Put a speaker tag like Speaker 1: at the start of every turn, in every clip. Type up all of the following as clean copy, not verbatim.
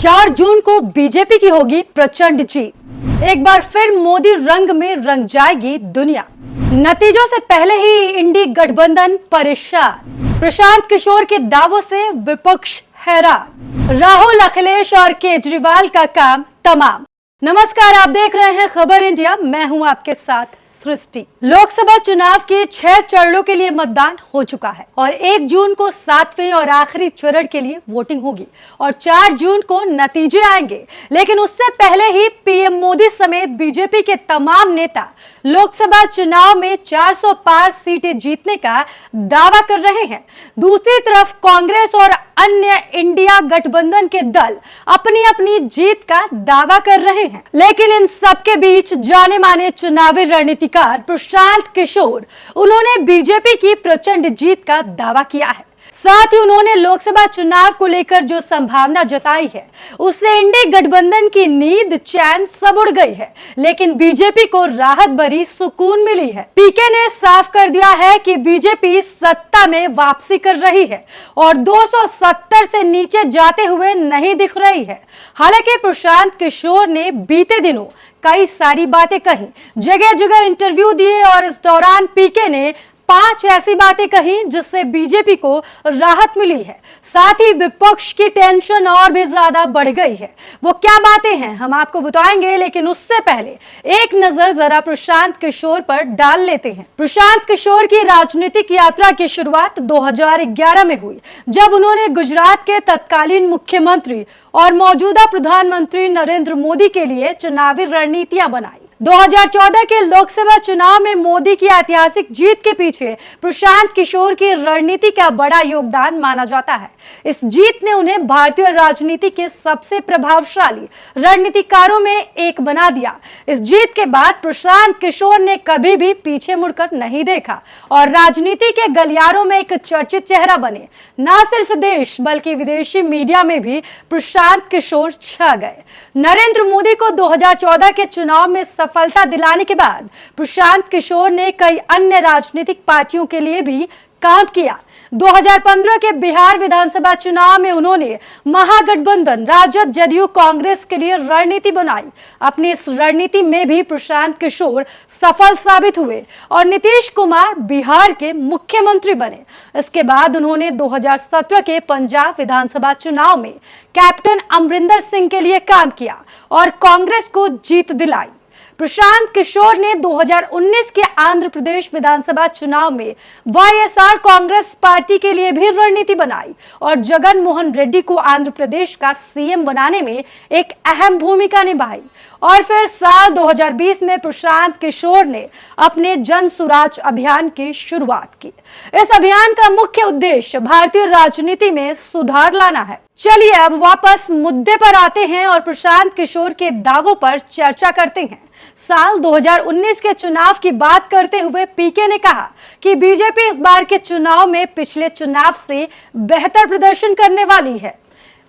Speaker 1: 4 जून को बीजेपी की होगी प्रचंड जीत। एक बार फिर मोदी रंग में रंग जाएगी दुनिया। नतीजों से पहले ही इंडी गठबंधन परेशान। प्रशांत किशोर के दावों से विपक्ष हैरान। राहुल, अखिलेश और केजरीवाल का काम तमाम। नमस्कार, आप देख रहे हैं खबर इंडिया। मैं हूं आपके साथ सृष्टि। लोकसभा चुनाव के 6 चरणों के लिए मतदान हो चुका है और 1 जून को 7वें और आखिरी चरण के लिए वोटिंग होगी और 4 जून को नतीजे आएंगे। लेकिन उससे पहले ही पीएम मोदी समेत बीजेपी के तमाम नेता लोकसभा चुनाव में 400 पार सीटें जीतने का दावा कर रहे हैं। दूसरी तरफ कांग्रेस और अन्य इंडिया गठबंधन के दल अपनी अपनी जीत का दावा कर रहे हैं। लेकिन इन सबके बीच जाने माने चुनावी रणनीतिकार प्रशांत किशोर, उन्होंने बीजेपी की प्रचंड जीत का दावा किया है। साथ ही उन्होंने लोकसभा चुनाव को लेकर जो संभावना जताई है उससे इंडी गठबंधन की नींद चैन सब उड़ गई है, लेकिन बीजेपी को राहत भरी सुकून मिली है। पीके ने साफ कर दिया है कि बीजेपी सत्ता में वापसी कर रही है और 270 से नीचे जाते हुए नहीं दिख रही है। हालांकि प्रशांत किशोर ने बीते दिनों कई सारी बातें कही, जगह जगह इंटरव्यू दिए और इस दौरान पीके ने 5 ऐसी बातें कही जिससे बीजेपी को राहत मिली है। साथ ही विपक्ष की टेंशन और भी ज्यादा बढ़ गई है। वो क्या बातें हैं हम आपको बताएंगे, लेकिन उससे पहले एक नजर जरा प्रशांत किशोर पर डाल लेते हैं। प्रशांत किशोर की राजनीतिक यात्रा की शुरुआत 2011 में हुई, जब उन्होंने गुजरात के तत्कालीन मुख्यमंत्री और मौजूदा प्रधानमंत्री नरेंद्र मोदी के लिए चुनावी रणनीतियां बनाई। 2014 के लोकसभा चुनाव में मोदी की ऐतिहासिक जीत के पीछे प्रशांत किशोर की रणनीति का बड़ा योगदान माना जाता है। इस जीत ने उन्हें भारतीय राजनीति के सबसे प्रभावशाली रणनीतिकारों में एक बना दिया। इस जीत के बाद प्रशांत किशोर ने कभी भी पीछे मुड़कर नहीं देखा और राजनीति के गलियारों में एक चर्चित चेहरा बने। न सिर्फ देश बल्कि विदेशी मीडिया में भी प्रशांत किशोर छा गए। नरेंद्र मोदी को 2014 के चुनाव में सफलता दिलाने के बाद प्रशांत किशोर ने कई अन्य राजनीतिक पार्टियों के लिए भी काम किया। 2015 के बिहार विधानसभा चुनाव में उन्होंने महागठबंधन राजद, जदयू, कांग्रेस के लिए रणनीति बनाई। अपनी इस रणनीति में भी प्रशांत किशोर सफल साबित हुए और नीतीश कुमार बिहार के मुख्यमंत्री बने। इसके बाद उन्होंने 2017 के पंजाब विधानसभा चुनाव में कैप्टन अमरिंदर सिंह के लिए काम किया और कांग्रेस को जीत दिलाई। प्रशांत किशोर ने 2019 के आंध्र प्रदेश विधानसभा चुनाव में वाईएसआर कांग्रेस पार्टी के लिए भी रणनीति बनाई और जगन मोहन रेड्डी को आंध्र प्रदेश का सीएम बनाने में एक अहम भूमिका निभाई। और फिर साल 2020 में प्रशांत किशोर ने अपने जन सुराज अभियान की शुरुआत की। इस अभियान का मुख्य उद्देश्य भारतीय राजनीति में सुधार लाना है। चलिए अब वापस मुद्दे पर आते हैं और प्रशांत किशोर के दावों पर चर्चा करते हैं। साल 2019 के चुनाव की बात करते हुए पीके ने कहा कि बीजेपी इस बार के चुनाव में पिछले चुनाव से बेहतर प्रदर्शन करने वाली है।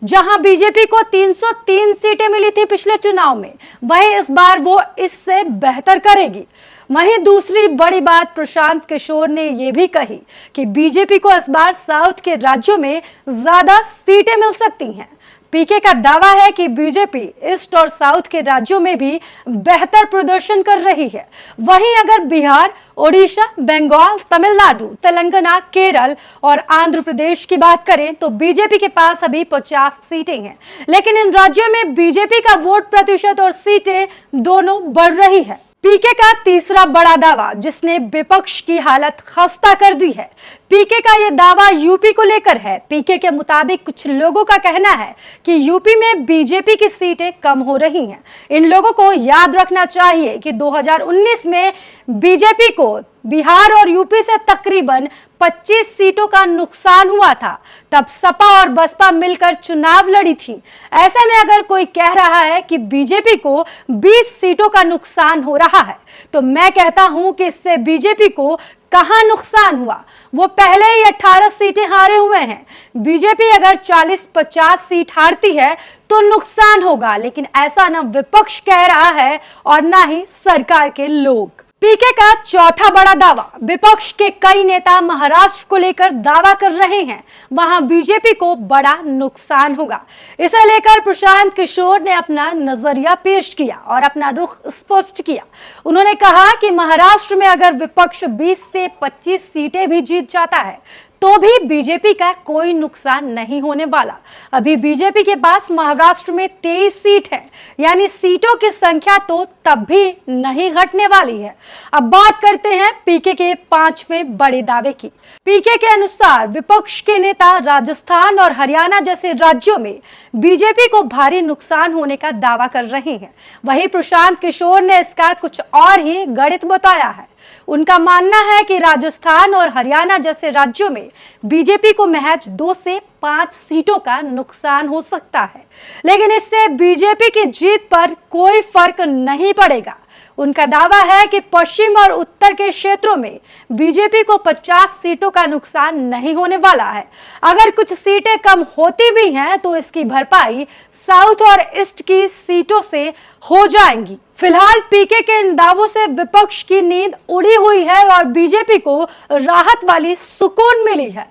Speaker 1: जहां बीजेपी को 303 सीटें मिली थी पिछले चुनाव में, वहीं इस बार वो इससे बेहतर करेगी। वहीं दूसरी बड़ी बात प्रशांत किशोर ने यह भी कही कि बीजेपी को इस बार साउथ के राज्यों में ज्यादा सीटें मिल सकती हैं। पीके का दावा है कि बीजेपी ईस्ट और साउथ के राज्यों में भी बेहतर प्रदर्शन कर रही है। वहीं अगर बिहार, ओडिशा, बंगाल, तमिलनाडु, तेलंगाना, केरल और आंध्र प्रदेश की बात करें तो बीजेपी के पास अभी 50 सीटें हैं, लेकिन इन राज्यों में बीजेपी का वोट प्रतिशत और सीटें दोनों बढ़ रही है। पीके का तीसरा बड़ा दावा जिसने विपक्ष की हालत खस्ता कर दी है। पीके का यह दावा यूपी को लेकर है। पीके के मुताबिक कुछ लोगों का कहना है कि यूपी में बीजेपी की सीटें कम हो रही हैं। इन लोगों को याद रखना चाहिए कि 2019 में बीजेपी को बिहार और यूपी से तकरीबन 25 सीटों का नुकसान हुआ था। तब सपा और बसपा मिलकर चुनाव लड़ी थी। ऐसे में अगर कोई कह रहा है कि बीजेपी को 20 सीटों का नुकसान हो रहा है, तो मैं कहता हूं कि इससे बीजेपी को कहां नुकसान हुआ। वो पहले ही 18 सीटें हारे हुए हैं। बीजेपी अगर 40-50 सीट हारती है तो नुकसान होगा, लेकिन ऐसा न विपक्ष कह रहा है और न ही सरकार के लोग। पीके का चौथा बड़ा दावा। विपक्ष के कई नेता महाराष्ट्र को लेकर दावा कर रहे हैं वहां बीजेपी को बड़ा नुकसान होगा। इसे लेकर प्रशांत किशोर ने अपना नजरिया पेश किया और अपना रुख स्पष्ट किया। उन्होंने कहा कि महाराष्ट्र में अगर विपक्ष 20 से 25 सीटें भी जीत जाता है तो भी बीजेपी का कोई नुकसान नहीं होने वाला। अभी बीजेपी के पास महाराष्ट्र में 23 सीट है, यानी सीटों की संख्या तो तब भी नहीं घटने वाली है। अब बात करते हैं पीके के 5वें बड़े दावे की। पीके के अनुसार विपक्ष के नेता राजस्थान और हरियाणा जैसे राज्यों में बीजेपी को भारी नुकसान होने का दावा कर रहे हैं। वहीं प्रशांत किशोर ने इसका कुछ और ही गणित बताया है। उनका मानना है कि राजस्थान और हरियाणा जैसे राज्यों में बीजेपी को महज 2 से 5 सीटों का नुकसान हो सकता है, लेकिन इससे बीजेपी की जीत पर कोई फर्क नहीं पड़ेगा। उनका दावा है कि पश्चिम और उत्तर के क्षेत्रों में बीजेपी को 50 सीटों का नुकसान नहीं होने वाला है। अगर कुछ सीटें कम होती भी हैं तो इसकी भरपाई साउथ और ईस्ट की सीटों से हो जाएंगी। फिलहाल पीके के इन दावों से विपक्ष की नींद उड़ी हुई है और बीजेपी को राहत वाली सुकून मिली है।